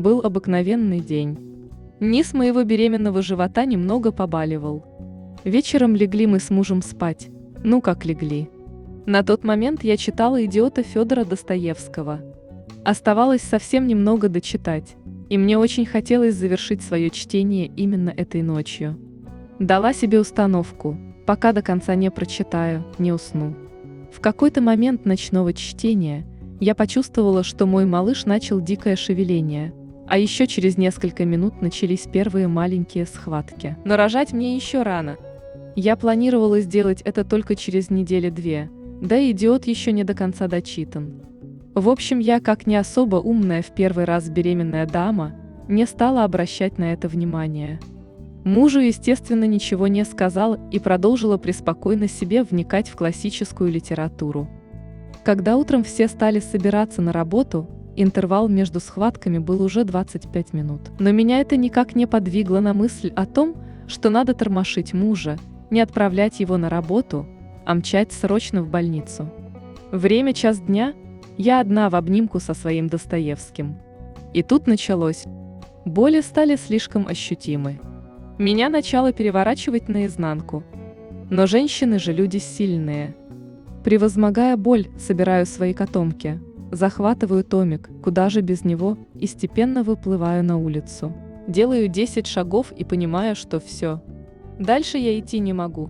Был обыкновенный день. Низ моего беременного живота немного побаливал. Вечером легли мы с мужем спать. Ну как легли. На тот момент я читала «Идиота» Федора Достоевского. Оставалось совсем немного дочитать, и мне очень хотелось завершить свое чтение именно этой ночью. Дала себе установку: пока до конца не прочитаю, не усну. В какой-то момент ночного чтения я почувствовала, что мой малыш начал дикое шевеление, а еще через несколько минут начались первые маленькие схватки. Но рожать мне еще рано. Я планировала сделать это только через недели-две, да и «Идиот» еще не до конца дочитан. В общем, я, как не особо умная в первый раз беременная дама, не стала обращать на это внимание. Мужу, естественно, ничего не сказала и продолжила преспокойно себе вникать в классическую литературу. Когда утром все стали собираться на работу, интервал между схватками был уже 25 минут. Но меня это никак не подвигло на мысль о том, что надо тормошить мужа, не отправлять его на работу, а мчать срочно в больницу. Время 1 дня, я одна в обнимку со своим Достоевским. И тут началось. Боли стали слишком ощутимы. Меня начало переворачивать наизнанку. Но женщины же люди сильные. Превозмогая боль, собираю свои котомки, захватываю томик, куда же без него, и степенно выплываю на улицу. Делаю 10 шагов и понимаю, что все. Дальше я идти не могу.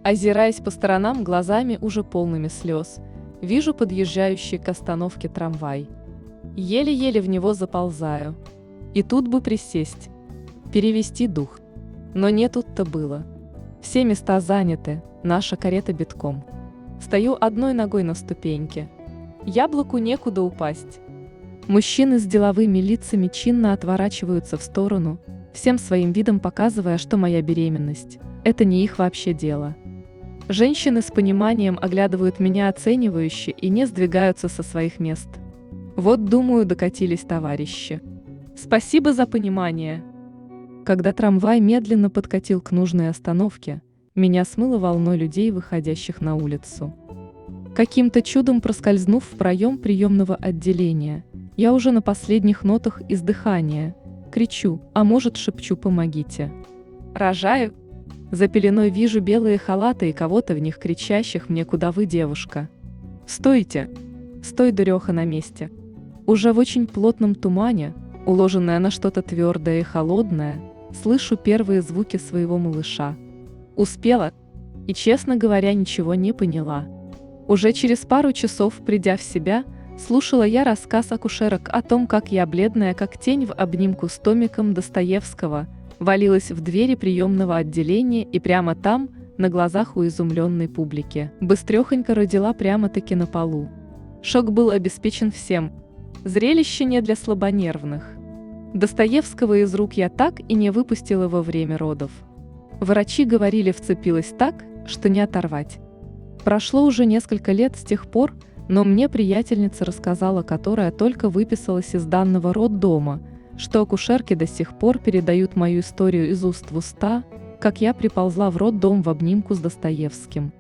Озираясь по сторонам глазами уже полными слез, вижу подъезжающий к остановке трамвай. Еле-еле в него заползаю. И тут бы присесть, перевести дух. Но не тут-то было. Все места заняты, наша карета битком. Стою одной ногой на ступеньке. Яблоку некуда упасть. Мужчины с деловыми лицами чинно отворачиваются в сторону, всем своим видом показывая, что моя беременность – это не их вообще дело. Женщины с пониманием оглядывают меня оценивающе и не сдвигаются со своих мест. Вот, думаю, докатились товарищи. Спасибо за понимание. Когда трамвай медленно подкатил к нужной остановке, меня смыло волной людей, выходящих на улицу. Каким-то чудом проскользнув в проем приемного отделения, я уже на последних нотах издыхания кричу, а может шепчу: «Помогите! Рожаю!» За пеленой вижу белые халаты и кого-то в них кричащих мне: «Куда вы, девушка? Стойте! Стой, дуреха, на месте!» Уже в очень плотном тумане, уложенная на что-то твердое и холодное, слышу первые звуки своего малыша. Успела, и, честно говоря, ничего не поняла. Уже через пару часов, придя в себя, слушала я рассказ акушерок о том, как я, бледная как тень, в обнимку с томиком Достоевского, валилась в двери приемного отделения и прямо там, на глазах у изумленной публики, быстрехонько родила прямо-таки на полу. Шок был обеспечен всем. Зрелище не для слабонервных. Достоевского из рук я так и не выпустила во время родов. Врачи говорили, вцепилась так, что не оторвать. Прошло уже несколько лет с тех пор, но мне приятельница рассказала, которая только выписалась из данного роддома, что акушерки до сих пор передают мою историю из уст в уста, как я приползла в роддом в обнимку с Достоевским.